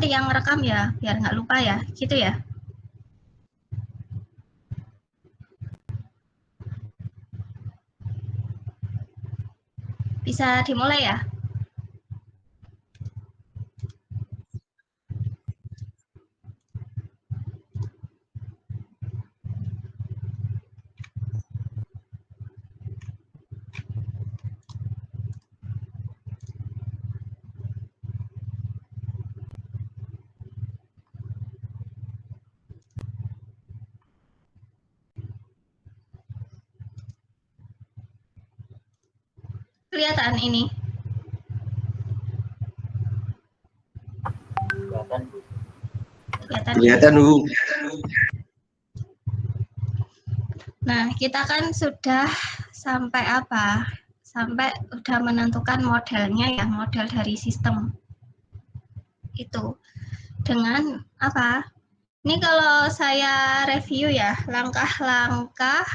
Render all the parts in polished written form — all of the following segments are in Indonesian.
nanti yang rekam ya, biar nggak lupa ya, gitu ya. Bisa dimulai ya. Kelihatan ini. Kelihatan, Bu. Nah, kita kan sudah sampai apa? Sampai udah menentukan modelnya ya, model dari sistem. Itu. Dengan apa? Ini kalau saya review ya, langkah-langkah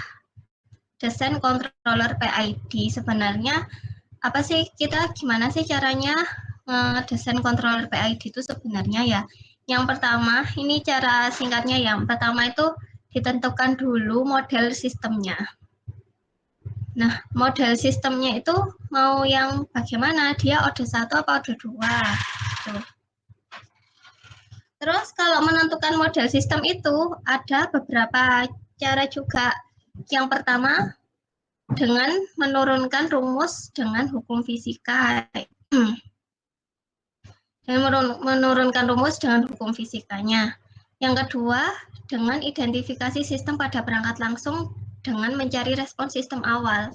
desain controller PID. Sebenarnya apa sih, kita gimana sih caranya desain controller PID itu sebenarnya ya. Yang pertama, ini cara singkatnya. Yang pertama itu ditentukan dulu model sistemnya. Nah, model sistemnya itu mau yang bagaimana? Dia Ode 1 apa Ode 2? Tuh. Terus kalau menentukan model sistem itu ada beberapa cara juga. Yang pertama, dengan menurunkan rumus dengan hukum fisika. Dan menurunkan rumus dengan hukum fisikanya. Yang kedua, dengan identifikasi sistem pada perangkat langsung dengan mencari respon sistem awal.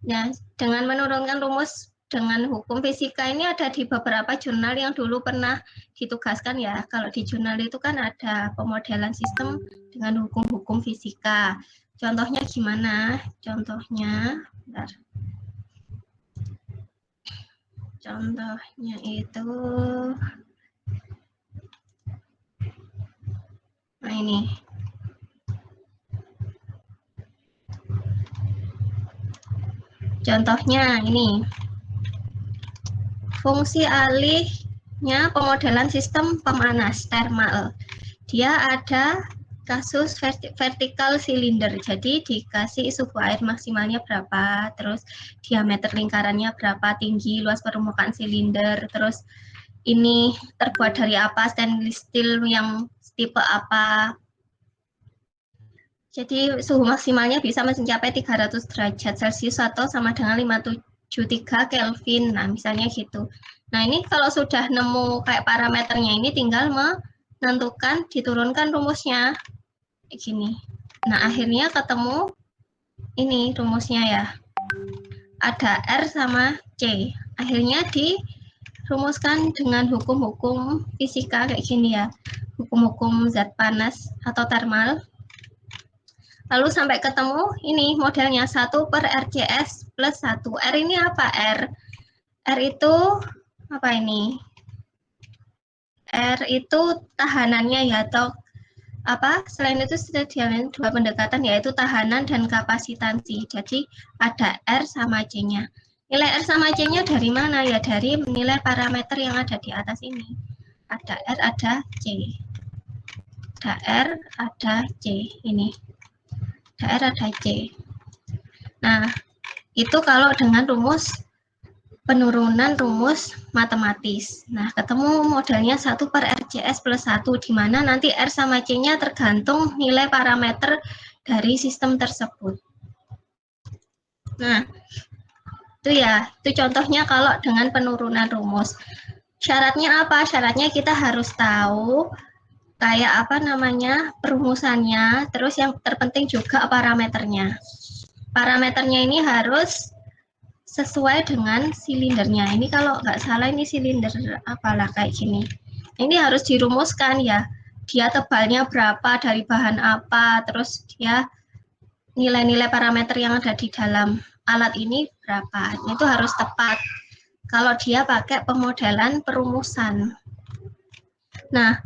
Nah, dengan menurunkan rumus dengan hukum fisika ini ada di beberapa jurnal yang dulu pernah ditugaskan ya. Kalau di jurnal itu kan ada pemodelan sistem dengan hukum-hukum fisika. Contohnya gimana? Contohnya, bentar. Contohnya itu, nah ini. Contohnya ini. Fungsi alihnya pemodelan sistem pemanas thermal. Dia ada kasus vertikal silinder. Jadi dikasih suhu air maksimalnya berapa, terus diameter lingkarannya berapa, tinggi, luas permukaan silinder, terus ini terbuat dari apa, stainless steel yang tipe apa. Jadi suhu maksimalnya bisa mencapai 300 derajat Celcius atau sama dengan 573 Kelvin. Nah, misalnya gitu. Nah, ini kalau sudah nemu kayak parameternya, ini tinggal menentukan, diturunkan rumusnya. Kayak gini. Nah, akhirnya ketemu ini rumusnya ya. Ada R sama C. Akhirnya dirumuskan dengan hukum-hukum fisika kayak gini ya. Hukum-hukum zat panas atau thermal. Lalu sampai ketemu ini modelnya 1 per RCS plus 1. R ini apa? R itu apa ini? R itu tahanannya ya, atau apa? Selain itu sudah diambil dua pendekatan, yaitu tahanan dan kapasitansi. Jadi ada R sama C-nya. Nilai R sama C-nya dari mana? Ya dari nilai parameter yang ada di atas ini. Ada R, ada C. Ada R, ada C. Ini. Ada R, ada C. Nah, itu kalau dengan rumus penurunan rumus matematis. Nah, ketemu modelnya 1 per RCS plus 1, di mana nanti R sama C-nya tergantung nilai parameter dari sistem tersebut. Nah, itu ya, itu contohnya kalau dengan penurunan rumus. Syaratnya apa? Syaratnya kita harus tahu kayak apa namanya perumusannya, terus yang terpenting juga parameternya. Parameternya ini harus sesuai dengan silindernya. Ini kalau nggak salah ini silinder apalah kayak gini. Ini harus dirumuskan ya. Dia tebalnya berapa, dari bahan apa, terus dia nilai-nilai parameter yang ada di dalam alat ini berapa. Itu harus tepat. Kalau dia pakai pemodelan perumusan. Nah,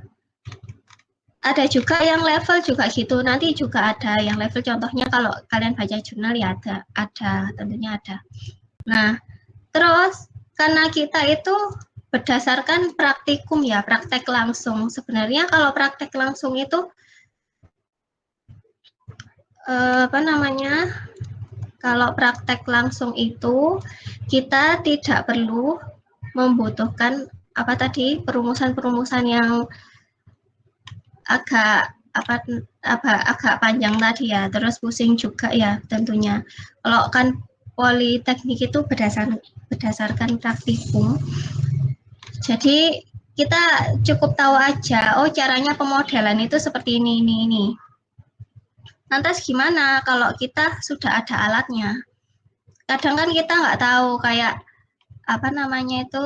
ada juga yang level juga gitu. Nanti juga ada yang level, contohnya kalau kalian baca jurnal ya ada tentunya ada. Nah, terus karena kita itu berdasarkan praktikum ya, praktek langsung. Sebenarnya kalau praktek langsung itu apa namanya? Kalau praktek langsung itu kita tidak perlu membutuhkan apa tadi perumusan-perumusan yang agak agak panjang tadi ya, terus pusing juga ya tentunya. Kalau kan politeknik itu berdasarkan praktikum, jadi kita cukup tahu aja, oh caranya pemodelan itu seperti ini. Lantas gimana kalau kita sudah ada alatnya? Kadang kan kita nggak tahu kayak apa namanya itu,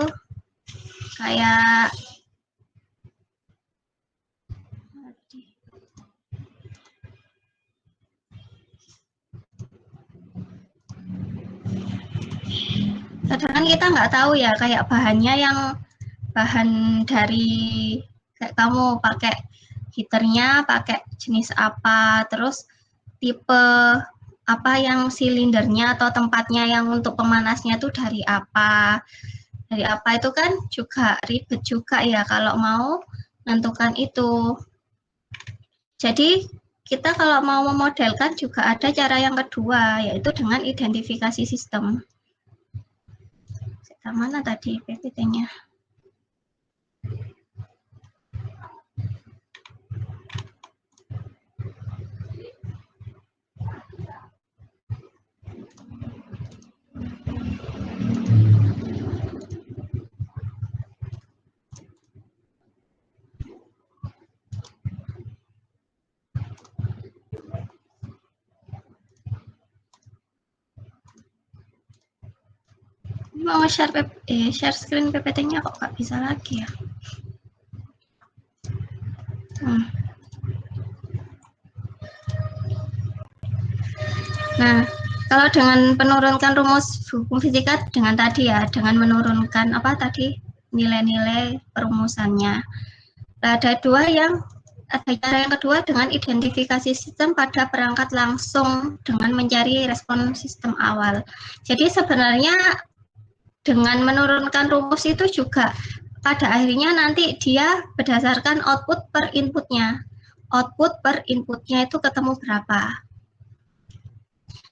kayak kadang kan kita nggak tahu ya kayak bahannya yang bahan dari kayak kamu pakai heaternya pakai jenis apa, terus tipe apa yang silindernya atau tempatnya yang untuk pemanasnya itu dari apa itu kan juga ribet juga ya kalau mau menentukan itu. Jadi kita kalau mau memodelkan juga ada cara yang kedua, yaitu dengan identifikasi sistem. Mana tadi PPT-nya? Mau share screen PPT-nya kok nggak bisa lagi ya? Nah, kalau dengan penurunkan rumus hukum fisika dengan tadi ya, dengan menurunkan apa tadi nilai-nilai perumusannya. Nah, ada cara yang kedua dengan identifikasi sistem pada perangkat langsung dengan mencari respon sistem awal. Jadi sebenarnya dengan menurunkan rumus itu juga pada akhirnya nanti dia berdasarkan output per inputnya. Output per inputnya itu ketemu berapa.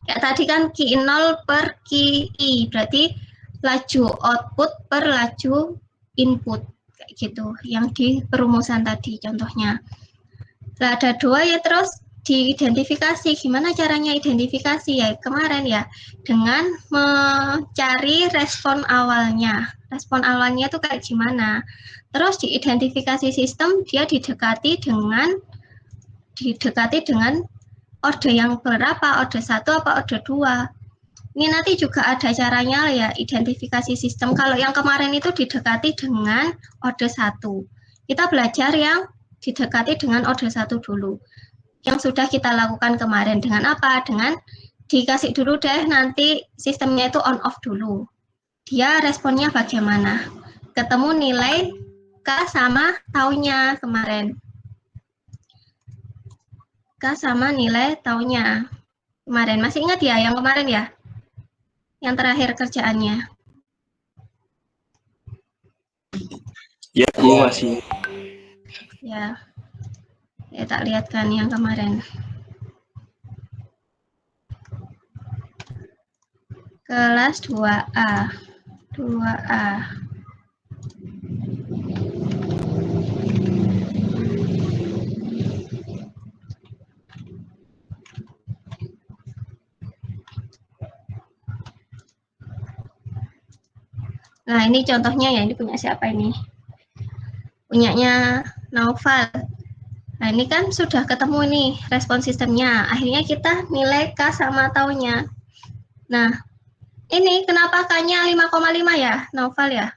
Kayak tadi kan Q0 per QI, berarti laju output per laju input. Kayak gitu, yang di perumusan tadi contohnya. Nah, ada dua ya, terus diidentifikasi. Gimana caranya identifikasi ya kemarin ya, dengan mencari respon awalnya. Respon awalnya itu kayak gimana. Terus diidentifikasi sistem, dia didekati dengan orde yang berapa, orde 1 apa orde 2. Ini nanti juga ada caranya ya, identifikasi sistem. Kalau yang kemarin itu didekati dengan orde 1. Kita belajar yang didekati dengan orde 1 dulu. Yang sudah kita lakukan kemarin dengan apa? Dengan dikasih dulu deh nanti sistemnya itu on off dulu. Dia responnya bagaimana? Ketemu nilai K sama taunya kemarin. K sama nilai taunya kemarin. Masih ingat ya yang kemarin ya? Yang terakhir kerjaannya. Ya, Bu, masih. Ya. Ya, tak lihat kan yang kemarin. Kelas 2A. 2A. Nah, ini contohnya ya, ini punya siapa ini? Punyanya Naufal. Nah, ini kan sudah ketemu nih respon sistemnya. Akhirnya kita nilai K sama taunya. Nah, ini kenapa K-nya 5,5 ya, Naufal ya?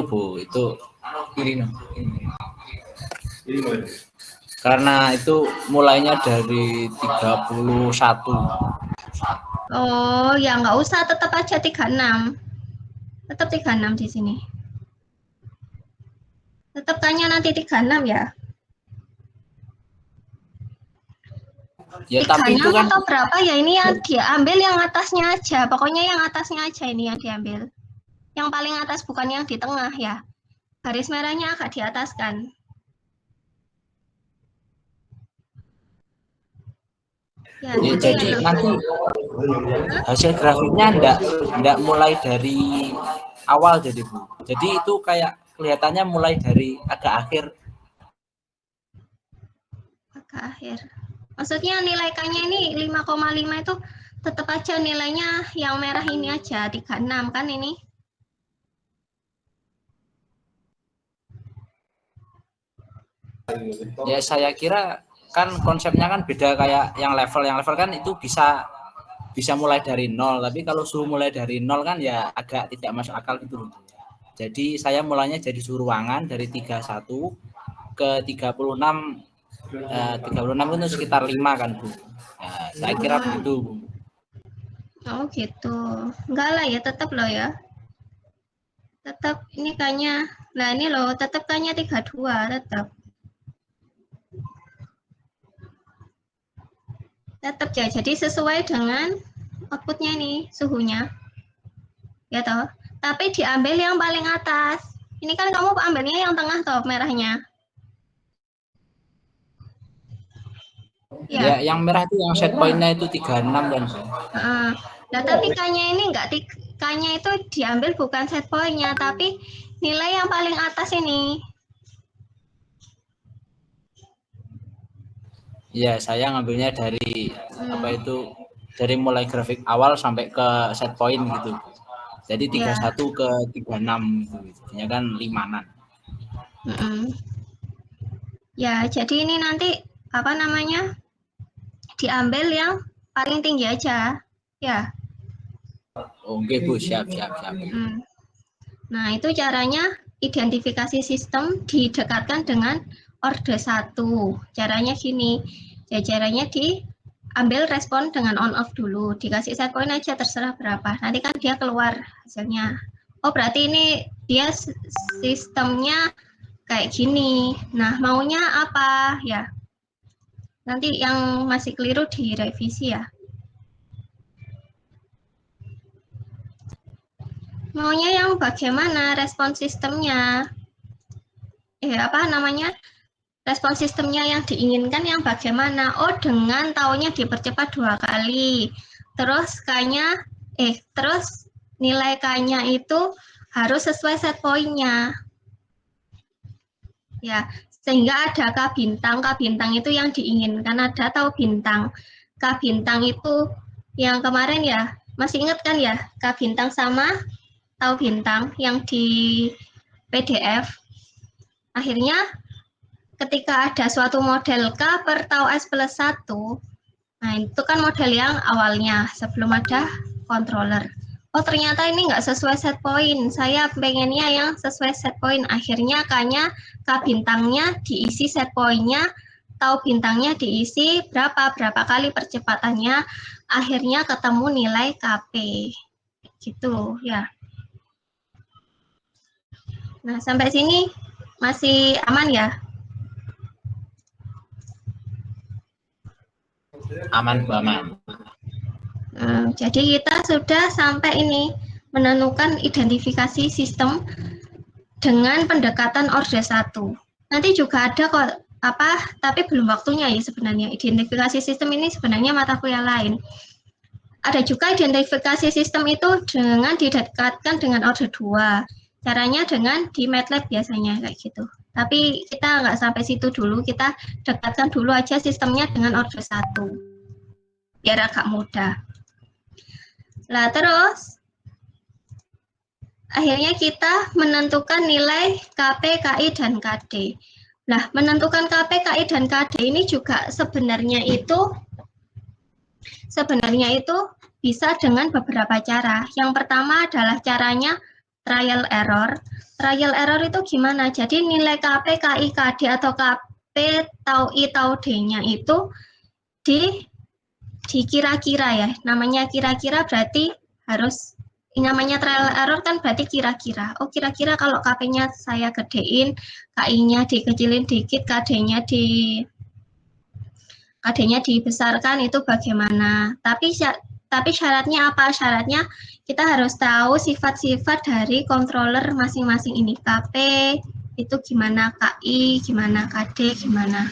Bu, itu ini. Karena itu mulainya dari 31. Oh, ya nggak usah, tetap aja 36. Tetap 36 di sini. Tetap K-nya nanti 36 ya. Ya, tapi itu 36 kan atau berapa ya, ini yang diambil yang atasnya aja. Pokoknya yang atasnya aja ini yang diambil. Yang paling atas, bukan yang di tengah ya. Garis merahnya agak di atas kan. Ya, ya, gitu jadi ya. nanti hasil grafiknya enggak mulai dari awal jadi Bu. Jadi itu kayak kelihatannya mulai dari agak akhir. Agak akhir. Maksudnya nilai K-nya ini 5,5 itu tetap aja nilainya yang merah ini aja, 36 kan ini. Ya saya kira kan konsepnya kan beda kayak yang level kan itu bisa mulai dari nol, tapi kalau suhu mulai dari nol kan ya agak tidak masuk akal gitu. Jadi saya mulainya jadi suhu ruangan dari 31 ke 36, 36 itu sekitar 5 kan Bu. Nah, saya kira begitu Bu. Oh gitu. Enggak lah ya, tetap loh ya. Tetap ini K-nya. Nah ini loh, tetap K-nya 32, tetap. Tetap ya, jadi sesuai dengan outputnya nih, suhunya. Ya toh. Tapi diambil yang paling atas. Ini kan kamu ambilnya yang tengah toh, merahnya. Ya, Ya. yang merah itu yang set point-nya itu 36 kan Bu. Nah, tapi K-nya ini enggak, K-nya itu diambil bukan set point-nya, tapi nilai yang paling atas ini. Ya, saya ngambilnya dari apa itu dari mulai grafik awal sampai ke set point gitu. Jadi 31 ke 36 gitu. Jadinya kan 5-an. Ya, jadi ini nanti apa namanya? Diambil yang paling tinggi aja. Ya. Oke Bu, siap. Nah, itu caranya identifikasi sistem didekatkan dengan orde 1. Caranya gini. Ya, caranya diambil respon dengan on off dulu. Dikasih set point aja terserah berapa. Nanti kan dia keluar hasilnya. Oh, berarti ini dia sistemnya kayak gini. Nah, maunya apa? Ya. Nanti yang masih keliru direvisi ya. Maunya yang bagaimana respon sistemnya? Apa namanya? Respon sistemnya yang diinginkan yang bagaimana? Oh, dengan taunya dipercepat 2 kali. Terus K-nya, terus nilai K-nya itu harus sesuai set point-nya. Ya, sehingga ada K bintang. K bintang itu yang diinginkan, ada tau bintang. K bintang itu yang kemarin ya, masih ingat kan ya? K bintang sama tau bintang yang di PDF. Akhirnya ketika ada suatu model K per tau S plus 1, nah itu kan model yang awalnya sebelum ada controller. Oh ternyata ini nggak sesuai set point, saya pengennya yang sesuai set point. Akhirnya K-nya, K bintangnya diisi set point-nya, tau bintangnya diisi berapa kali percepatannya, akhirnya ketemu nilai KP. Gitu ya. Nah sampai sini masih aman ya? Aman Bu, aman. Jadi kita sudah sampai ini menentukan identifikasi sistem dengan pendekatan orde 1. Nanti juga ada kok tapi belum waktunya ya sebenarnya. Identifikasi sistem ini sebenarnya mata kuliah lain. Ada juga identifikasi sistem itu dengan didekatkan dengan orde 2. Caranya dengan di MATLAB biasanya kayak gitu. Tapi kita nggak sampai situ dulu, kita dekatkan dulu aja sistemnya dengan orde 1. Biar agak mudah. Nah, terus akhirnya kita menentukan nilai KP, KI, dan KD. Nah, menentukan KP, KI, dan KD ini juga sebenarnya itu bisa dengan beberapa cara. Yang pertama adalah caranya trial error. Trial error itu gimana? Jadi nilai KP, KI, KD atau KP, tau I, tau D-nya itu dikira-kira ya. Namanya kira-kira berarti harus namanya trial error kan berarti kira-kira. Oh, kira-kira kalau KP-nya saya gedein, KI-nya dikecilin dikit, KD-nya KD-nya dibesarkan itu bagaimana. Tapi syaratnya apa? Syaratnya kita harus tahu sifat-sifat dari controller masing-masing ini. KP itu gimana, KI gimana, KD gimana.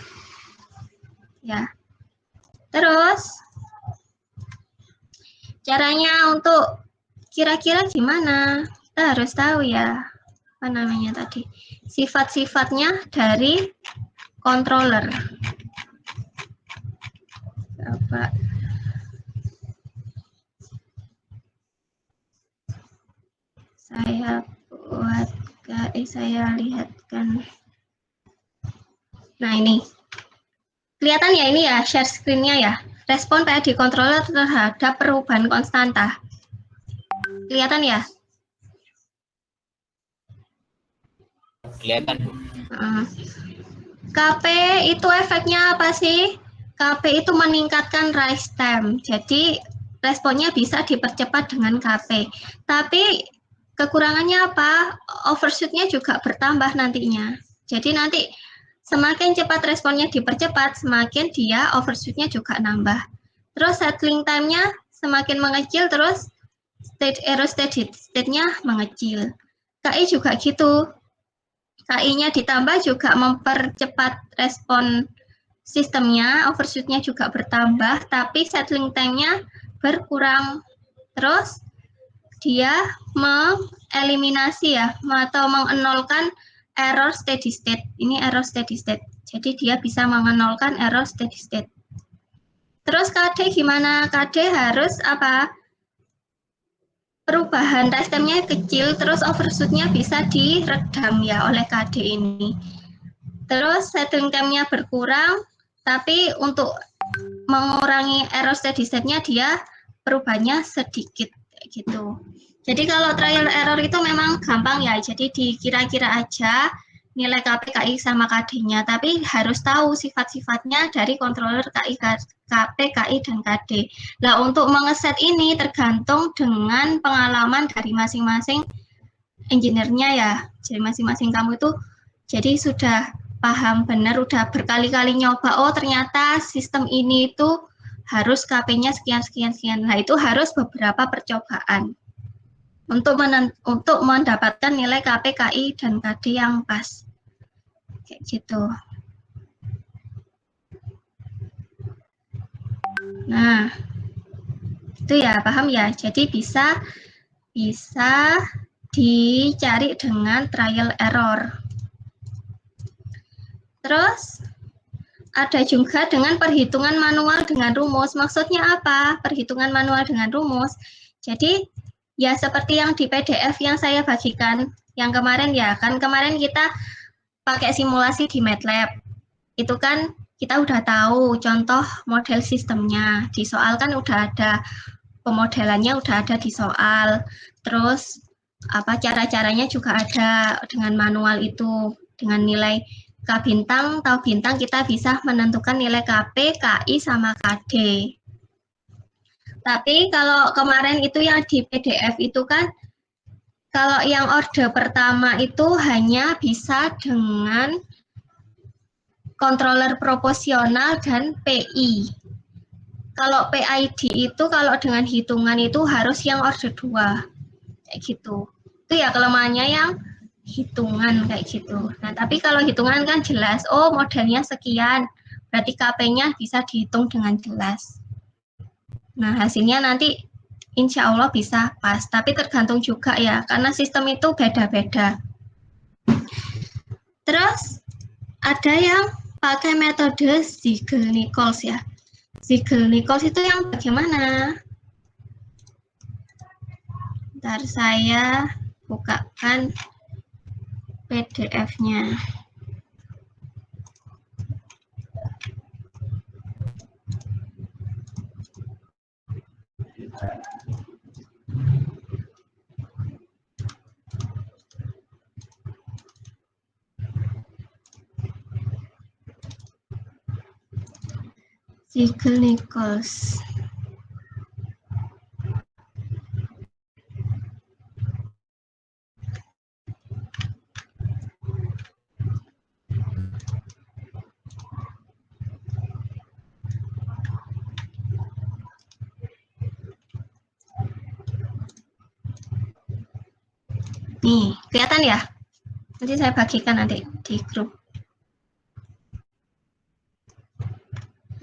Ya. Terus caranya untuk kira-kira gimana? Kita harus tahu ya, apa namanya tadi? Sifat-sifatnya dari controller. Coba saya buat, saya lihatkan. Nah ini, kelihatan ya ini ya, share screen-nya ya. Respon PID controller terhadap perubahan konstanta. Kelihatan ya? Kelihatan, Bu. KP itu efeknya apa sih? KP itu meningkatkan rise time. Jadi responnya bisa dipercepat dengan KP. Tapi kekurangannya apa? Overshoot-nya juga bertambah nantinya. Jadi nanti semakin cepat responnya dipercepat, semakin dia overshoot-nya juga nambah. Terus settling time-nya semakin mengecil, terus error state-nya mengecil. KI juga gitu. KI-nya ditambah juga mempercepat respon sistemnya, overshoot-nya juga bertambah, tapi settling time-nya berkurang. Terus dia mengeliminasi ya, atau mengenolkan error steady state. Ini error steady state. Jadi dia bisa mengenolkan error steady state. Terus KD gimana? KD harus apa? Perubahan rest time-nya kecil, terus overshoot-nya bisa diredam ya oleh KD ini. Terus settling time-nya berkurang, tapi untuk mengurangi error steady state-nya dia perubahannya sedikit gitu. Jadi kalau trial error itu memang gampang ya, jadi dikira-kira aja nilai KP, KI sama KD-nya, tapi harus tahu sifat-sifatnya dari controller KI, KP, KI, dan KD. Nah, untuk mengeset ini tergantung dengan pengalaman dari masing-masing engineer-nya ya. Jadi masing-masing kamu itu jadi sudah paham benar, udah berkali-kali nyoba, oh ternyata sistem ini itu harus KP-nya sekian. Nah, itu harus beberapa percobaan untuk mendapatkan nilai KP, KI, dan KD yang pas. Kayak gitu. Nah, itu ya, paham ya? Jadi bisa dicari dengan trial error. Terus ada juga dengan perhitungan manual dengan rumus. Maksudnya apa? Perhitungan manual dengan rumus. Jadi ya seperti yang di PDF yang saya bagikan yang kemarin ya, kan kemarin kita pakai simulasi di MATLAB. Itu kan kita udah tahu contoh model sistemnya. Di soal kan udah ada pemodelannya, udah ada di soal. Terus apa cara-caranya juga ada dengan manual itu, dengan nilai K bintang, tahu bintang, kita bisa menentukan nilai KP, KI, sama KD. Tapi kalau kemarin itu yang di PDF itu kan, kalau yang orde pertama itu hanya bisa dengan controller proporsional dan PI. Kalau PID itu kalau dengan hitungan itu harus yang orde 2. Kayak gitu. Itu ya kelemahannya yang hitungan kayak gitu. Nah, tapi kalau hitungan kan jelas, oh modelnya sekian, berarti KP-nya bisa dihitung dengan jelas. Nah, hasilnya nanti insya Allah bisa pas, tapi tergantung juga ya, karena sistem itu beda-beda. Terus, ada yang pakai metode Ziegel-Nichols ya. Ziegel-Nichols itu yang bagaimana? Ntar saya bukakan PDF-nya. Ziegel-Nichols. Nih, kelihatan ya? Nanti saya bagikan nanti di grup.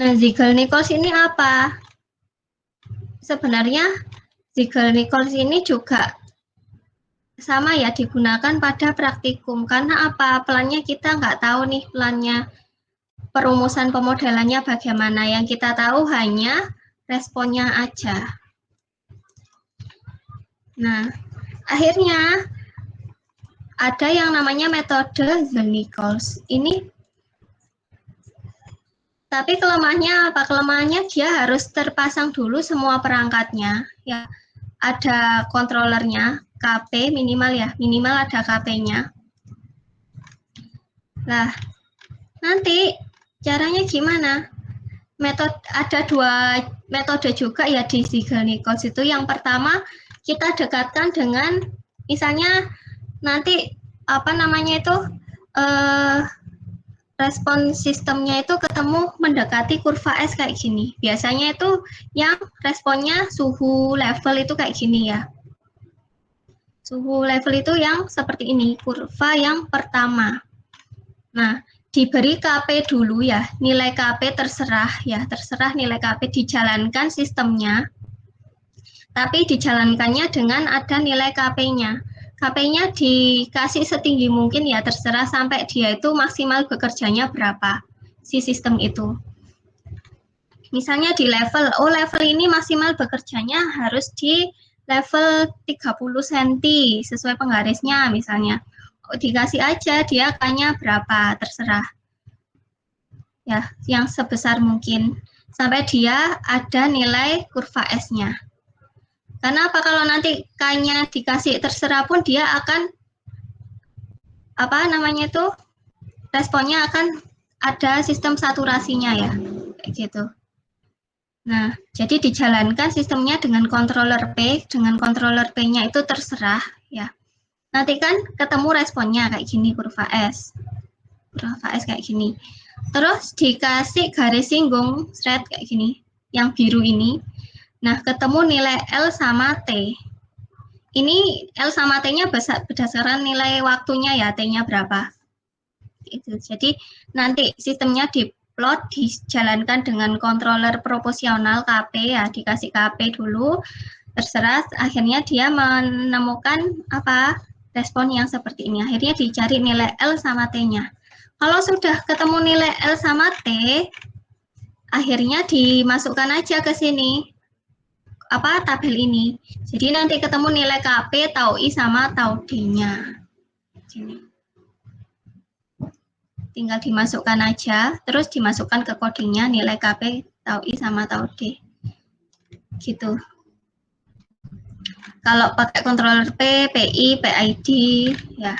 Nah, Ziegler-Nichols ini apa? Sebenarnya Ziegler-Nichols ini juga sama ya, digunakan pada praktikum. Karena apa? Pelannya kita nggak tahu nih pelannya, perumusan pemodelannya bagaimana. Yang kita tahu hanya responnya aja. Nah, akhirnya ada yang namanya metode Ziegler-Nichols. Ini tapi kelemahannya apa? Kelemahannya dia harus terpasang dulu semua perangkatnya. Ya, ada kontrolernya, KP minimal ya, minimal ada KP-nya. Nah, nanti caranya gimana? Ada dua metode juga ya di Ziegler-Nichols itu. Yang pertama kita dekatkan dengan misalnya nanti apa namanya itu respon sistemnya itu ketemu mendekati kurva S kayak gini. Biasanya itu yang responnya suhu level itu kayak gini ya. Suhu level itu yang seperti ini, kurva yang pertama. Nah, diberi KP dulu ya, nilai KP terserah ya, terserah nilai KP, dijalankan sistemnya. Tapi dijalankannya dengan ada nilai KP-nya. KP-nya dikasih setinggi mungkin ya, terserah sampai dia itu maksimal bekerjanya berapa, si sistem itu. Misalnya di level, level ini maksimal bekerjanya harus di level 30 cm, sesuai penggarisnya misalnya. Dikasih aja dia K-nya berapa, terserah. Ya, yang sebesar mungkin. Sampai dia ada nilai kurva S-nya. Karena apa, kalau nanti K-nya dikasih terserah pun dia akan responnya akan ada sistem saturasinya ya, kayak gitu. Nah, jadi dijalankan sistemnya dengan controller P, dengan controller P-nya itu terserah ya. Nanti kan ketemu responnya kayak gini, kurva S kayak gini. Terus dikasih garis singgung thread kayak gini, yang biru ini. Nah, ketemu nilai L sama T. Ini L sama T-nya berdasarkan nilai waktunya ya, T-nya berapa. Itu. Jadi nanti sistemnya diplot, dijalankan dengan controller proporsional KP ya, dikasih KP dulu, terserah, akhirnya dia menemukan apa respon yang seperti ini. Akhirnya dicari nilai L sama T-nya. Kalau sudah ketemu nilai L sama T, akhirnya dimasukkan aja ke sini tabel ini. Jadi nanti ketemu nilai KP, tau I sama tau D-nya. Tinggal dimasukkan aja, terus dimasukkan ke codingnya nilai KP, tau I sama tau D. Gitu. Kalau pakai controller P, PI, PID, ya.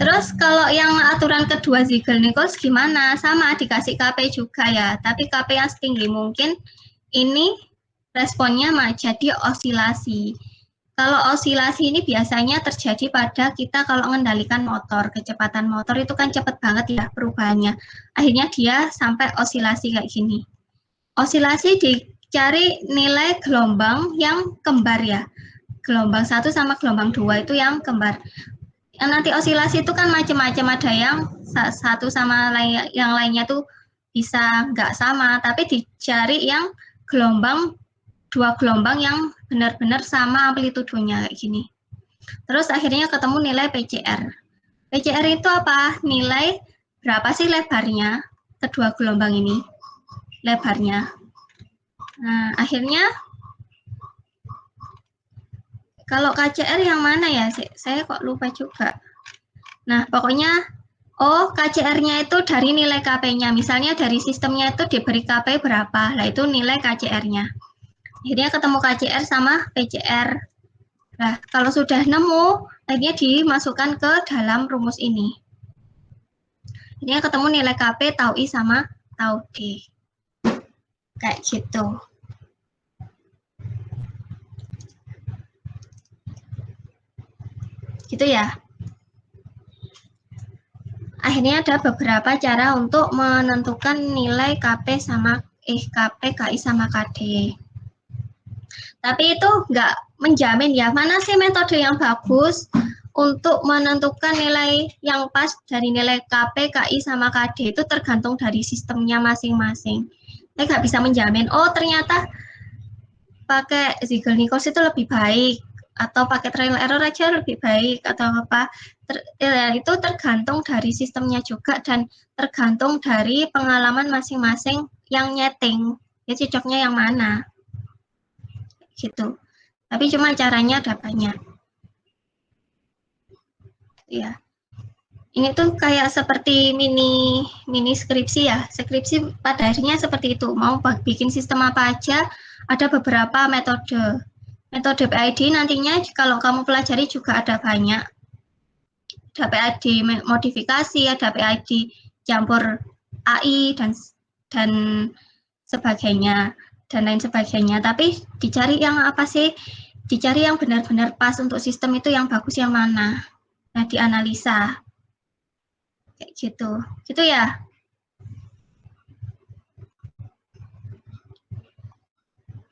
Terus kalau yang aturan kedua Ziegler-Nichols gimana? Sama, dikasih KP juga ya, tapi KP yang setinggi mungkin. Ini responnya jadi osilasi. Kalau osilasi ini biasanya terjadi pada kita kalau mengendalikan motor, kecepatan motor itu kan cepat banget ya perubahannya. Akhirnya dia sampai osilasi kayak gini. Osilasi dicari nilai gelombang yang kembar ya. Gelombang 1 sama gelombang 2 itu yang kembar. Yang nanti osilasi itu kan macam-macam, ada yang satu sama yang lainnya tuh bisa nggak sama, tapi dicari yang dua gelombang yang benar-benar sama amplitudonya kayak gini. Terus akhirnya ketemu nilai PCR. PCR itu apa? Nilai berapa sih lebarnya kedua gelombang ini? Lebarnya. Nah, akhirnya kalau KCR yang mana ya? Saya kok lupa juga. Nah, pokoknya KCR-nya itu dari nilai KP-nya. Misalnya dari sistemnya itu diberi KP berapa, lah itu nilai KCR-nya. Akhirnya ketemu KCR sama PCR. Nah, kalau sudah nemu, akhirnya dimasukkan ke dalam rumus ini. Akhirnya ketemu nilai KP, tau I sama tau D. Kayak gitu. Gitu ya. Akhirnya ada beberapa cara untuk menentukan nilai KP, KI sama KD. Tapi itu menjamin ya, mana sih metode yang bagus untuk menentukan nilai yang pas dari nilai KP, KI, sama KD itu tergantung dari sistemnya masing-masing. Saya nggak bisa menjamin, oh ternyata pakai Ziegler-Nichols itu lebih baik, atau pakai trial error aja lebih baik, atau apa. Itu tergantung dari sistemnya juga, dan tergantung dari pengalaman masing-masing yang nyeting. Ya cocoknya yang mana. Gitu. Tapi cuma caranya ada banyak. Ya. Ini tuh kayak seperti mini skripsi ya. Skripsi pada akhirnya seperti itu. Mau bikin sistem apa aja, ada beberapa metode. Metode PID nantinya kalau kamu pelajari juga ada banyak. Ada PID modifikasi, ada PID campur AI dan sebagainya dan lain sebagainya. Tapi dicari yang apa sih? Dicari yang benar-benar pas untuk sistem itu yang bagus yang mana. Nah, dianalisa. Kayak gitu. Gitu ya.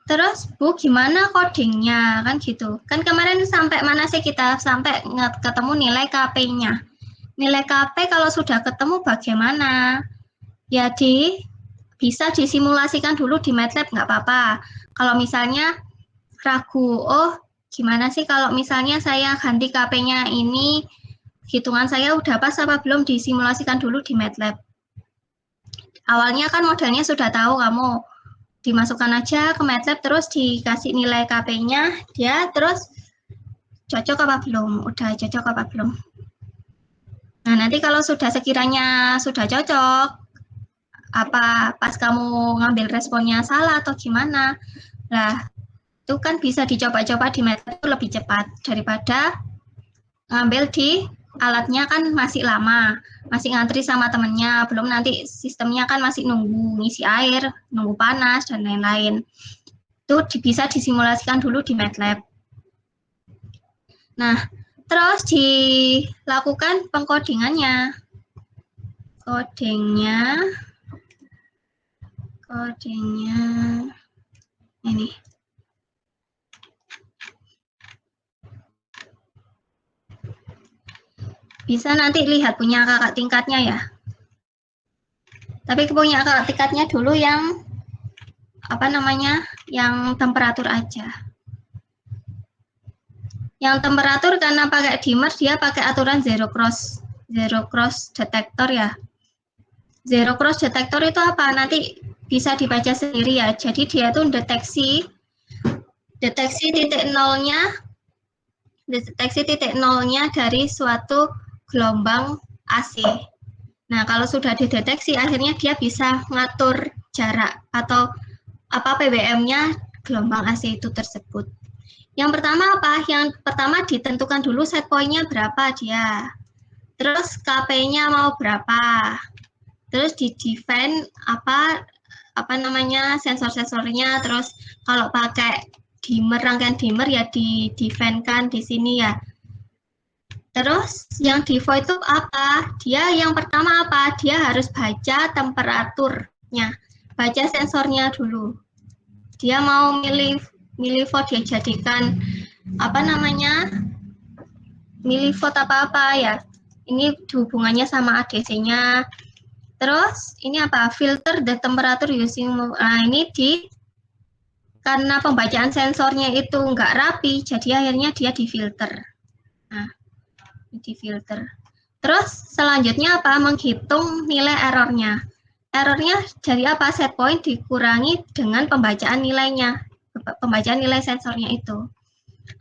Terus Bu, gimana codingnya kan gitu? Kan kemarin sampai mana sih kita sampai ketemu nilai KP-nya. Nilai KP kalau sudah ketemu bagaimana? Ya bisa disimulasikan dulu di MATLAB nggak apa-apa. Kalau misalnya ragu, oh gimana sih kalau misalnya saya ganti KP-nya ini, hitungan saya udah pas apa belum, disimulasikan dulu di MATLAB. Awalnya kan modelnya sudah tahu kamu, dimasukkan aja ke MATLAB terus dikasih nilai KP-nya, dia terus cocok apa belum, udah cocok apa belum. Nah, nanti kalau sudah sekiranya sudah cocok, apa pas kamu ngambil responnya salah atau gimana, lah itu kan bisa dicoba-coba di MATLAB itu lebih cepat daripada ngambil di alatnya kan masih lama, masih ngantri sama temennya, belum nanti sistemnya kan masih nunggu ngisi air, nunggu panas, dan lain-lain. Itu bisa disimulasikan dulu di MATLAB. Nah, terus dilakukan pengkodingannya. Kodingnya ini. Bisa nanti lihat punya kakak tingkatnya ya. Tapi punya kakak tingkatnya dulu yang apa namanya? Yang temperatur aja. Yang temperatur karena pakai dimmer dia pakai aturan zero cross detector ya. Zero cross detector itu apa? Nanti bisa dibaca sendiri ya. Jadi dia tuh deteksi titik nolnya dari suatu gelombang AC. Nah, kalau sudah dideteksi akhirnya dia bisa ngatur jarak atau apa PWM-nya gelombang AC itu tersebut. Yang pertama apa? Yang pertama ditentukan dulu set point-nya berapa dia. Terus KP-nya mau berapa. Terus di-define apa namanya sensor-sensornya. Terus kalau pakai dimmer, rangkaian dimmer ya di-define kan di sini ya. Terus yang di void itu apa? Dia yang pertama apa? Dia harus baca temperaturnya. Baca sensornya dulu. Dia mau milih vote dia jadikan apa namanya milivolt apa ya, ini hubungannya sama ADC-nya. Terus ini apa, filter the temperature using, nah ini karena pembacaan sensornya itu nggak rapi, jadi akhirnya dia difilter. Nah, difilter. Terus selanjutnya apa, menghitung nilai errornya. Errornya dari apa, set point dikurangi dengan pembacaan nilainya, pembacaan nilai sensornya itu.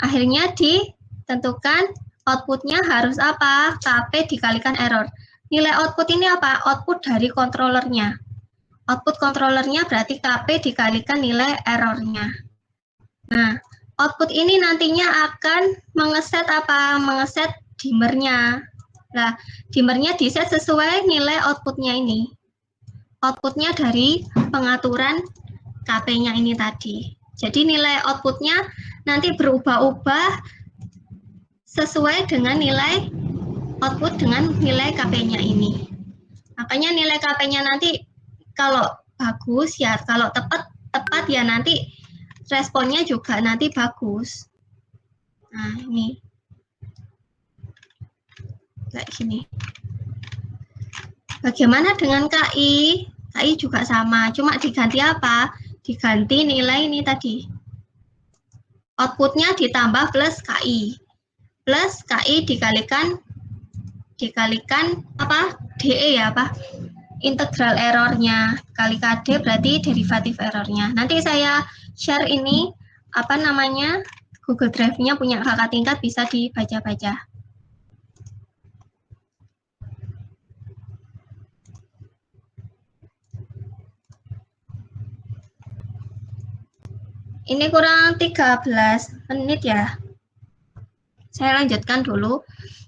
Akhirnya ditentukan outputnya harus apa, KP dikalikan error. Nilai output ini apa, output dari controllernya. Output controllernya berarti KP dikalikan nilai errornya. Nah, output ini nantinya akan mengeset apa, mengeset dimmernya. Nah, dimmernya diset sesuai nilai outputnya ini. Outputnya dari pengaturan KP-nya ini tadi. Jadi nilai outputnya nanti berubah-ubah sesuai dengan nilai output dengan nilai KP-nya ini. Makanya nilai KP-nya nanti kalau bagus ya, kalau tepat ya nanti responnya juga nanti bagus. Nah, ini. Kayak gini. Bagaimana dengan KI? KI juga sama, cuma diganti apa? Diganti nilai ini tadi. Outputnya ditambah plus KI. Plus KI dikalikan apa? DE ya, apa? Integral errornya kali KD berarti derivatif errornya. Nanti saya share ini, apa namanya, Google Drive-nya punya kakak tingkat, bisa dibaca-baca. Ini kurang 13 menit ya. Saya lanjutkan dulu.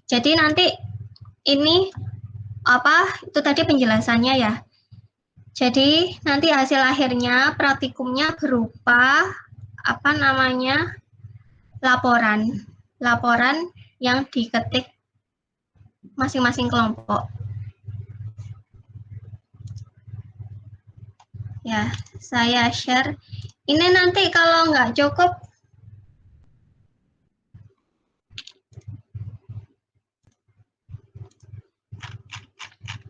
Jadi nanti ini apa, itu tadi penjelasannya ya. Jadi nanti hasil akhirnya praktikumnya berupa apa namanya, laporan yang diketik masing-masing kelompok. Ya, saya share. Ini nanti kalau nggak cukup,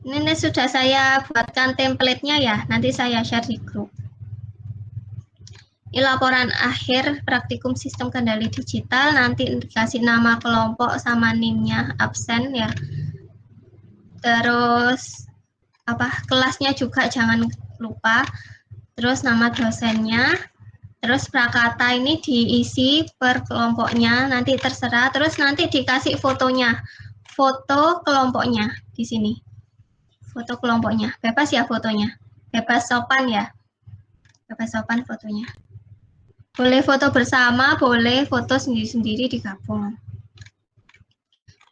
ini sudah saya buatkan template-nya ya, nanti saya share di grup. Ini laporan akhir praktikum sistem kendali digital, nanti dikasih nama kelompok sama NIM-nya absen ya. Terus apa, kelasnya juga jangan lupa. Terus nama dosennya, terus prakata ini diisi per kelompoknya, nanti terserah. Terus nanti dikasih fotonya, foto kelompoknya di sini. Foto kelompoknya, bebas ya fotonya, bebas sopan ya, bebas sopan fotonya. Boleh foto bersama, boleh foto sendiri-sendiri digabung.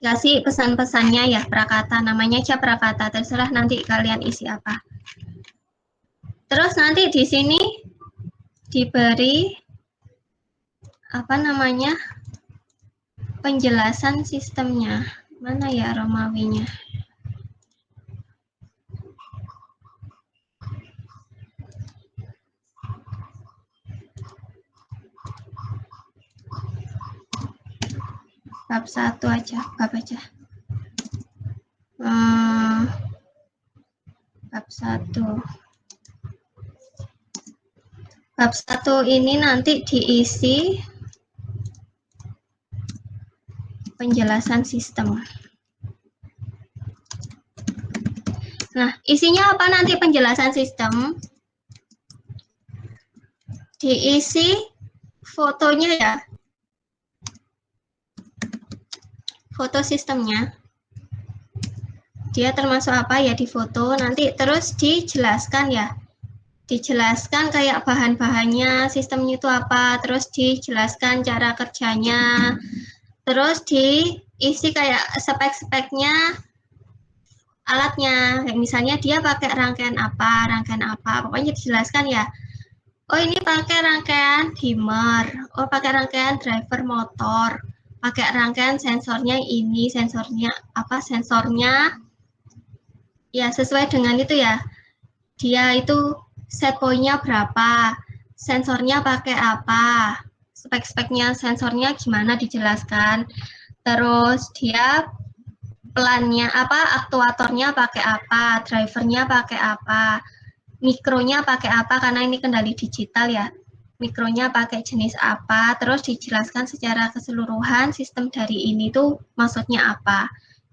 Kasih pesan-pesannya ya, prakata, namanya aja prakata, terserah nanti kalian isi apa. Terus nanti di sini diberi apa namanya, penjelasan sistemnya. Mana ya Romawinya? Bab 1 aja, bab aja. Bab 1. Bab 1 ini nanti diisi penjelasan sistem. Nah, isinya apa nanti penjelasan sistem? Diisi fotonya ya. Foto sistemnya. Dia termasuk apa ya di foto, nanti terus dijelaskan ya. Dijelaskan kayak bahan-bahannya, sistemnya itu apa, terus dijelaskan cara kerjanya, terus diisi kayak spek-speknya alatnya, kayak misalnya dia pakai rangkaian apa, pokoknya dijelaskan ya. Oh ini pakai rangkaian dimmer, oh pakai rangkaian driver motor, pakai rangkaian sensornya ini, sensornya apa, sensornya ya sesuai dengan itu ya. Dia itu set point-nya berapa, sensornya pakai apa, spek-speknya sensornya gimana dijelaskan, terus dia pelannya apa, aktuatornya pakai apa, drivernya pakai apa, mikronya pakai apa, karena ini kendali digital ya, mikronya pakai jenis apa, terus dijelaskan secara keseluruhan sistem dari ini tuh maksudnya apa.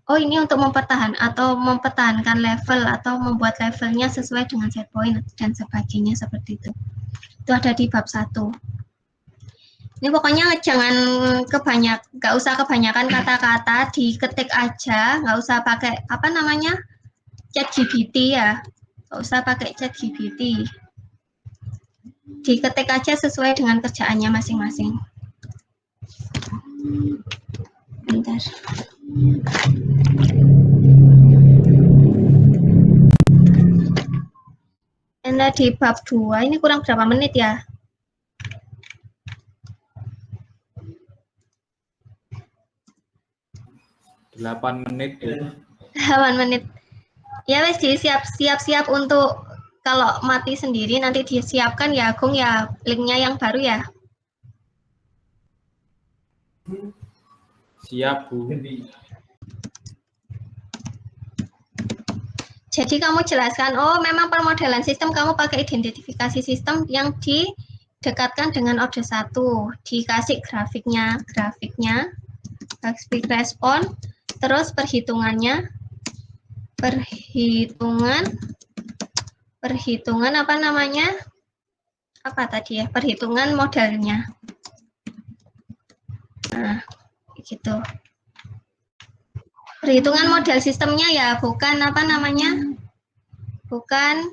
Oh ini untuk mempertahankan level atau membuat levelnya sesuai dengan set point dan sebagainya seperti itu. Itu ada di bab 1. Ini pokoknya jangan nggak usah kebanyakan kata-kata, diketik aja, nggak usah pakai apa namanya, ChatGPT ya, nggak usah pakai ChatGPT. Diketik aja sesuai dengan kerjaannya masing-masing. Bentar. Anda di bab 2, ini kurang berapa menit ya? 8 menit ya. 8 menit. Ya wes siap-siap untuk kalau mati sendiri nanti disiapkan ya Agung ya linknya yang baru ya. Siap, Bu. Jadi kamu jelaskan, oh memang permodelan sistem kamu pakai identifikasi sistem yang didekatkan dengan orde 1. Dikasih grafiknya, grafik respon, terus perhitungan apa namanya? Apa tadi ya? Perhitungan modelnya. Nah, gitu. Perhitungan model sistemnya ya, bukan apa namanya? Bukan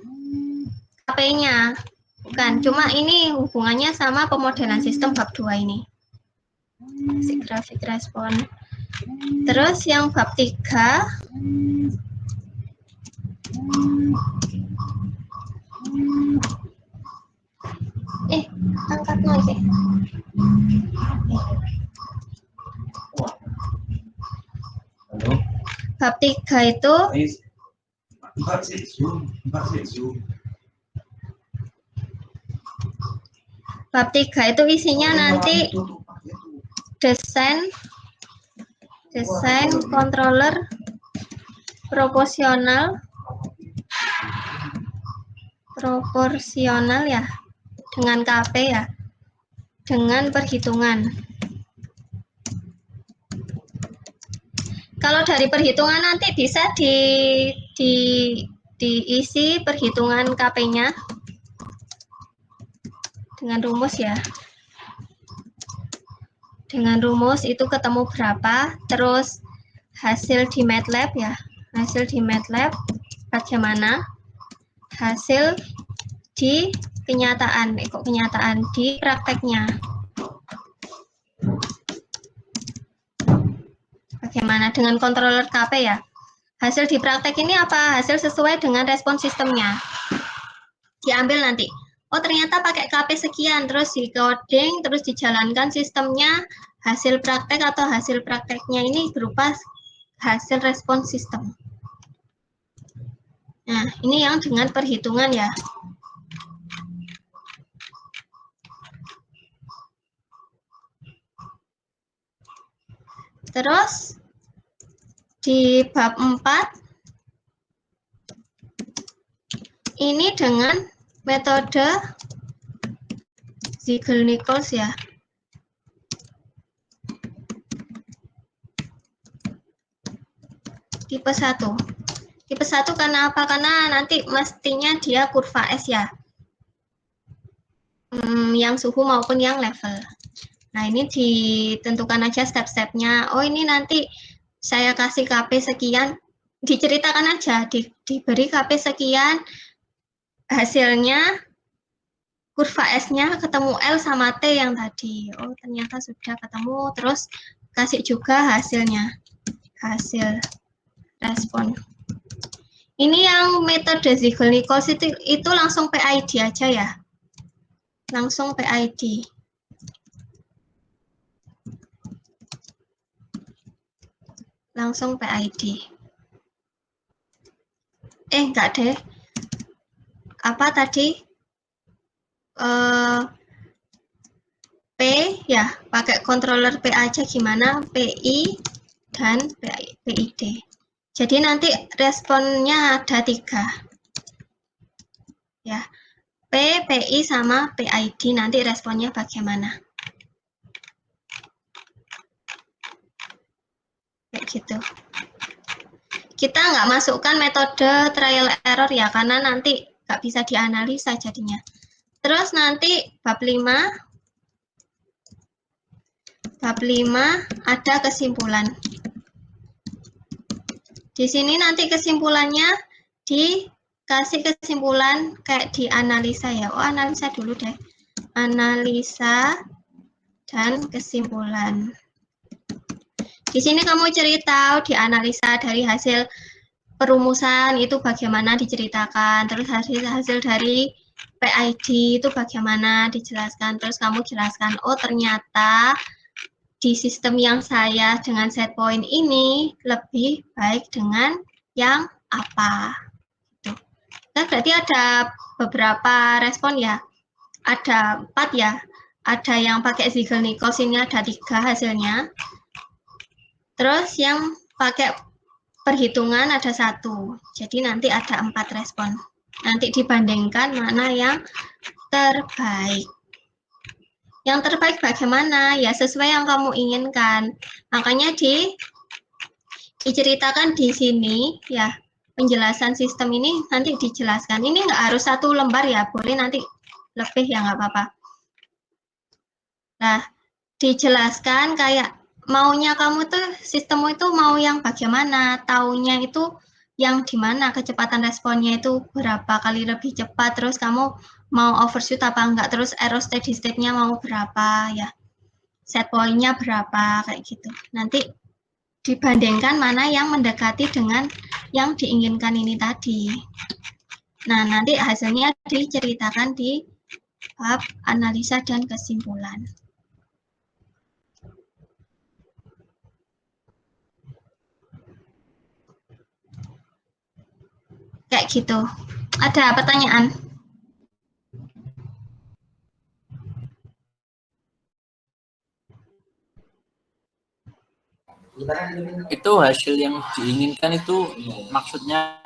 KP-nya. Bukan, cuma ini hubungannya sama pemodelan sistem bab 2 ini. Grafik respon. Terus yang bab 3 angkat noise. Bab 3 itu bab 3 itu isinya nanti desain controller proporsional ya dengan KP ya, dengan perhitungan. Kalau dari perhitungan nanti bisa diisi perhitungan KP-nya dengan rumus ya. Dengan rumus itu ketemu berapa, terus hasil di MATLAB ya. Hasil di MATLAB bagaimana? Hasil di kenyataan, di prakteknya. Bagaimana dengan controller KP ya? Hasil di praktek ini apa? Hasil sesuai dengan respon sistemnya. Diambil nanti. Oh ternyata pakai KP sekian, terus di coding, terus dijalankan sistemnya, hasil praktek atau hasil prakteknya ini berupa hasil respon sistem. Nah, ini yang dengan perhitungan ya. Terus di bab 4 ini dengan metode Ziegel-Nichols ya. Tipe 1. Tipe 1 karena apa? Karena nanti mestinya dia kurva S ya. Yang suhu maupun yang level. Nah, ini ditentukan aja step-stepnya. Oh, ini nanti saya kasih KP sekian. Diceritakan aja, diberi KP sekian, hasilnya kurva S-nya ketemu L sama T yang tadi. Oh, ternyata sudah ketemu. Terus kasih juga hasilnya. Hasil respon. Ini yang metode Ziegel-Nichols itu langsung PID aja ya. Langsung PID. Langsung PID. Enggak deh. Apa tadi? P ya, pakai controller P aja gimana? PI dan PID. Jadi nanti responnya ada 3. Ya. P, PI sama PID nanti responnya bagaimana? Kayak gitu. Kita nggak masukkan metode trial error ya, karena nanti nggak bisa dianalisa jadinya. Terus nanti bab 5 ada kesimpulan. Di sini nanti kesimpulannya dikasih kesimpulan kayak dianalisa ya. Oh, analisa dulu deh. Analisa dan kesimpulan. Di sini kamu cerita, dianalisa dari hasil perumusan itu bagaimana diceritakan, terus hasil dari PID itu bagaimana dijelaskan, terus kamu jelaskan, oh ternyata di sistem yang saya dengan set point ini lebih baik dengan yang apa. Gitu. Nah, berarti ada beberapa respon ya, ada 4 ya, ada yang pakai Ziegel-Nichols ini ada 3 hasilnya. Terus yang pakai perhitungan ada 1. Jadi nanti ada 4 respon. Nanti dibandingkan mana yang terbaik. Yang terbaik bagaimana? Ya sesuai yang kamu inginkan. Makanya diceritakan di sini ya, penjelasan sistem ini nanti dijelaskan. Ini nggak harus 1 lembar ya, boleh nanti lebih ya nggak apa-apa. Nah, dijelaskan kayak maunya kamu tuh sistemmu itu mau yang bagaimana, taunya itu yang di mana, kecepatan responnya itu berapa kali lebih cepat, terus kamu mau overshoot apa enggak, terus error steady state-nya mau berapa ya, set point-nya berapa, kayak gitu. Nanti dibandingkan mana yang mendekati dengan yang diinginkan ini tadi. Nah, nanti hasilnya diceritakan di bab analisa dan kesimpulan. Kayak gitu. Ada pertanyaan? Itu hasil yang diinginkan itu maksudnya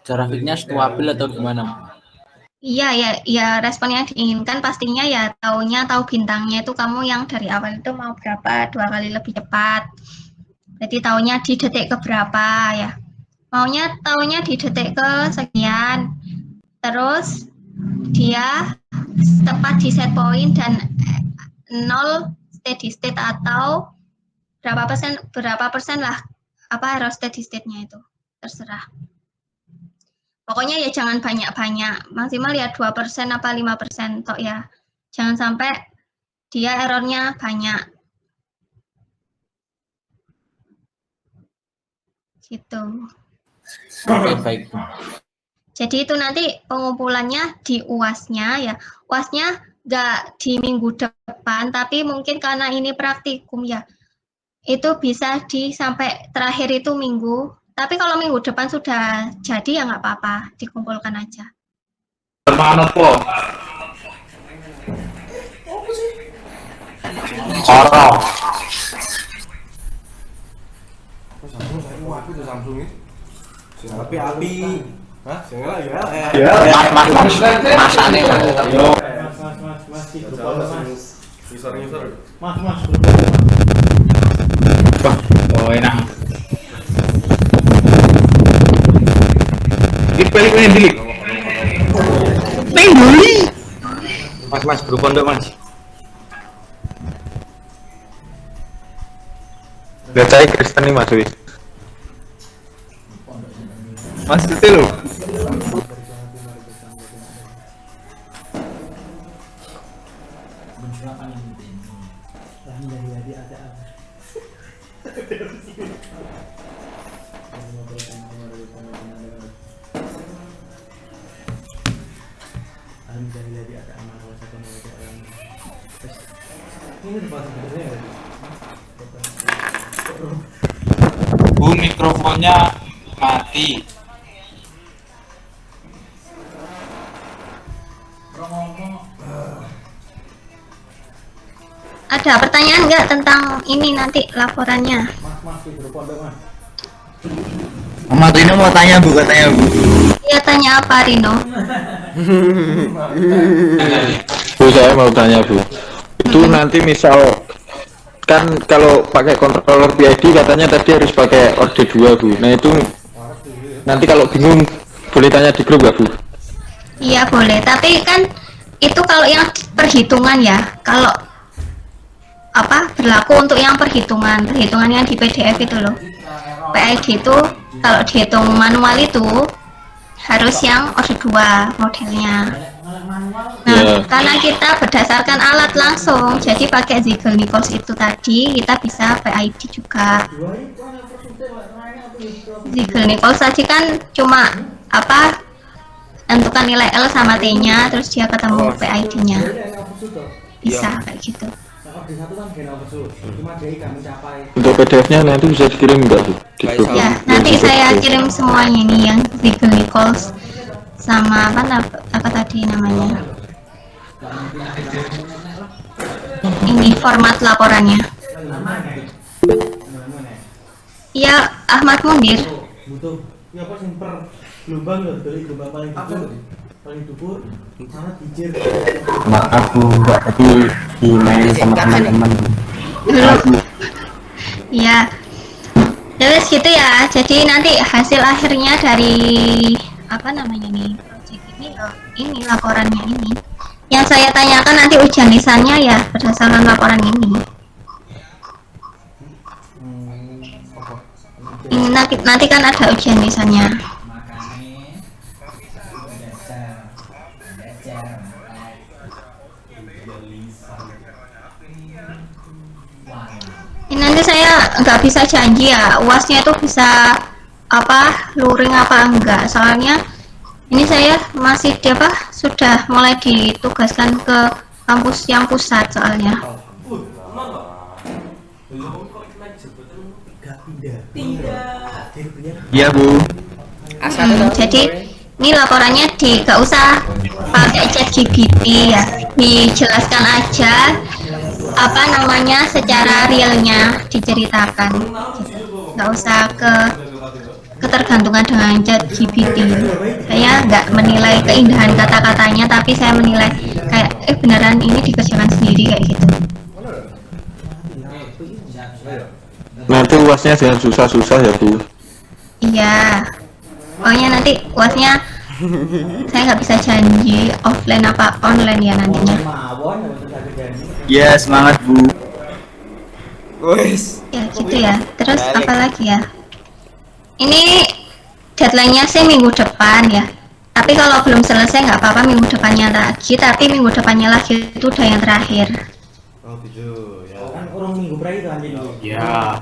grafiknya stabil atau gimana? Iya, ya respon yang diinginkan pastinya ya tahu bintangnya itu kamu yang dari awal itu mau berapa, 2 kali lebih cepat. Jadi tahunya di detik ke berapa ya. Tahunya di detik ke sekian. Terus dia tepat di set point dan 0 steady state atau berapa persen lah error steady state-nya itu. Terserah. Pokoknya ya jangan banyak-banyak, maksimal ya 2% apa 5% tok ya. Jangan sampai dia errornya banyak. Gitu. Oke, baik. Jadi itu nanti pengumpulannya di UAS-nya ya. UAS-nya nggak di minggu depan, tapi mungkin karena ini praktikum ya, itu bisa sampai terakhir itu minggu. Tapi kalau minggu depan sudah jadi ya nggak apa-apa, dikumpulkan aja. Bermanut po. Koro. Aku tuh Samsung ini. Sing api. Hah? Sing ya. Mas aneh. Mas. Oh enak. Dipilih dulu. Mas berpondok mas. Lihat saya Kristen nih mas Wis. Mas itu loh. Bu, mikrofonnya mati. Ada pertanyaan nggak tentang ini nanti laporannya? Mama Rino mau tanya bu, katanya bu. Iya, tanya apa Rino? Bu, saya mau tanya bu, itu nanti misal kan kalau pakai controller PID katanya tadi harus pakai orde 2 bu, nah itu nanti kalau bingung boleh tanya di grup nggak bu? Iya boleh, tapi kan itu kalau yang perhitungan ya, kalau berlaku untuk yang perhitungan yang di PDF itu loh. PID itu kalau dihitung manual itu harus yang orde 2 modelnya. Nah, karena kita berdasarkan alat langsung, jadi pakai Ziegler-Nichols itu tadi, kita bisa PID juga. Ziegler-Nichols tadi kan cuma tentukan nilai L sama T-nya, terus dia ketemu PID-nya. Bisa kayak gitu. Untuk PDF-nya nanti bisa dikirim nggak bu? Di grup? Ya, nanti saya kirim semuanya ini yang Ziegler-Nichols sama apa tadi namanya? Ini format laporannya. Iya, Ahmad Mundir. Butuh. Ya apa sing per gelombang ya, dari gelombang paling dhuwur sana dijir. Maaf Bu, nggak tadi dimain sama teman-teman. Iya. Terus gitu ya. Jadi nanti hasil akhirnya dari apa namanya nih project ini ini laporannya ini. Yang saya tanyakan nanti ujian lisannya ya berdasarkan laporan ini. Ini nanti kan ada ujian lisannya. Ini nanti saya nggak bisa janji ya, UASnya itu bisa apa luring apa enggak. Soalnya ini saya masih sudah mulai ditugaskan ke kampus yang pusat soalnya. Iya Bu. Jadi ini laporannya gak usah pakai chat GPT ya, dijelaskan aja apa namanya secara realnya diceritakan, nggak usah ketergantungan dengan chat GPT. Saya nggak menilai keindahan kata-katanya, tapi saya menilai kayak beneran ini dikerjakan sendiri kayak gitu. Nanti UASnya jangan susah-susah ya Bu. Iya, pokoknya nanti UASnya saya nggak bisa janji offline apa online ya nantinya. Ya semangat Bu. Ya gitu ya. Terus apa lagi ya? Ini deadline-nya sih minggu depan ya. Tapi kalau belum selesai nggak apa-apa minggu depannya lagi. Tapi minggu depannya lagi itu udah yang terakhir. Oh gitu. Ya kan orang minggu prai itu anjing. Ya.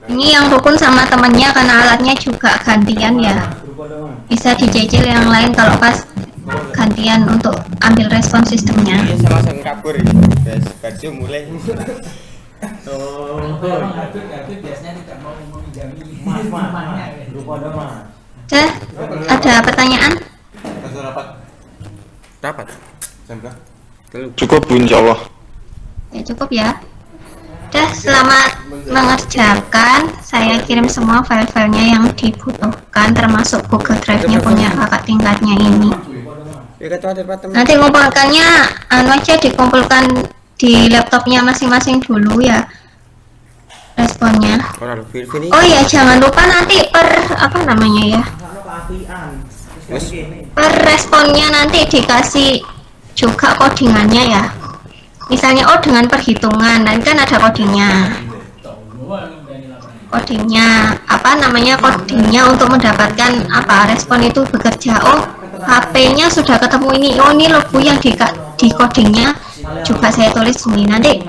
Ini yang rukun sama temennya karena alatnya juga gantian ya. Bisa dicicil yang lain kalau pas gantian untuk ambil respon sistemnya. Sama-sama kabur ya. Guys, baju mulai. biasanya tidak mau meminjami Dah, ada pertanyaan? Dapat. Cukup Bu insya Allah. Ya cukup ya. Dah, selamat mengerjakan. Saya kirim semua file-filenya yang dibutuhkan, termasuk Google Drive-nya punya kakak tingkatnya ini. Nanti ngumpulkannya aja dikumpulkan di laptopnya masing-masing dulu ya responnya. Oh ya, jangan lupa nanti apa namanya ya, per responnya nanti dikasih juga codingannya ya. Misalnya dengan perhitungan, dan kan ada codingnya apa namanya, codingnya untuk mendapatkan apa respon itu bekerja. HP-nya sudah ketemu ini. Ini logo yang di codingnya juga saya tulis ini. Nanti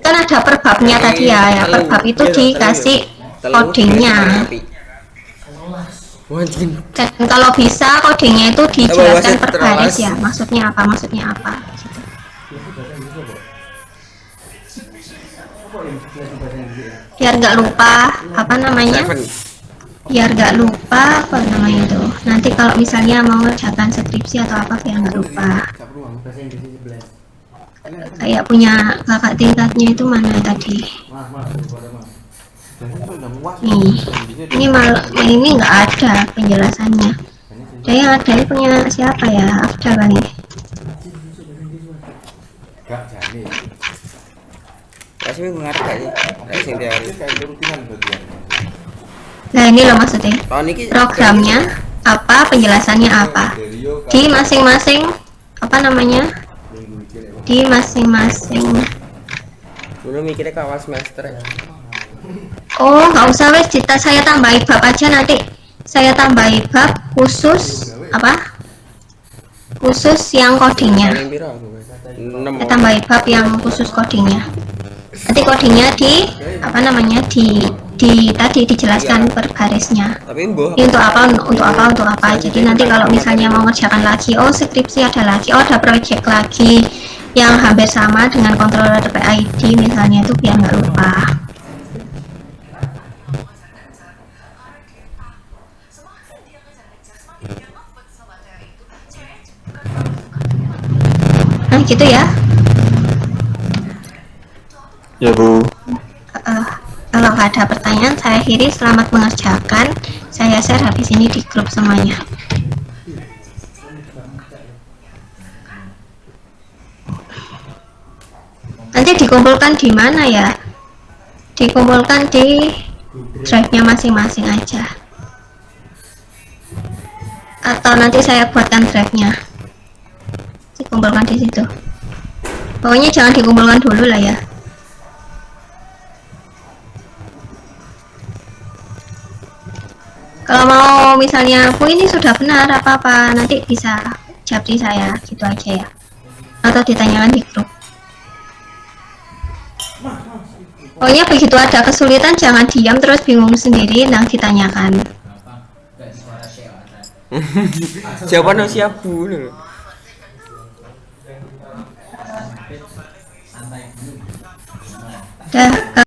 kan ada perbabnya tadi ya, perbab itu dikasih codingnya. Dan kalau bisa codingnya itu dijelaskan per baris ya, maksudnya apa gitu. Biar nggak lupa apa namanya, itu nanti kalau misalnya mau ngerjakan skripsi atau apa biar nggak lupa. Kayak punya kakak tingkatnya itu mana tadi nih, ini nggak ada penjelasannya. Yang ada punya siapa ya, Afda kali. Nah ini loh maksudnya programnya apa, penjelasannya apa di masing-masing apa namanya, di masing-masing. Dulu mikirnya ke awal semester ya. Oh nggak usah wes, saya tambahin bab aja, nanti saya tambahin bab khusus apa, khusus yang codingnya. Saya tambahin bab yang khusus codingnya. Nanti codingnya di apa namanya, di tadi dijelaskan per barisnya. Ini untuk apa. Jadi nanti kalau misalnya mau ngerjakan lagi, skripsi ada lagi, ada project lagi yang hampir sama dengan controller PID misalnya, itu biar nggak lupa. Nah gitu ya. Ya Bu. Jika ada pertanyaan, saya akhiri. Selamat mengerjakan. Saya share habis ini di grup semuanya. Nanti dikumpulkan di mana ya? Dikumpulkan di drive-nya masing-masing aja. Atau nanti saya buatkan drive-nya. Dikumpulkan di situ. Pokoknya jangan dikumpulkan dulu lah ya. Kalau mau misalnya, Bu ini sudah benar apa-apa, nanti bisa japri saya, gitu aja ya. Atau ditanyakan di grup. Pokoknya begitu ada kesulitan jangan diam terus bingung sendiri, nah ditanyakan. Jawaban siap Bu. Udah.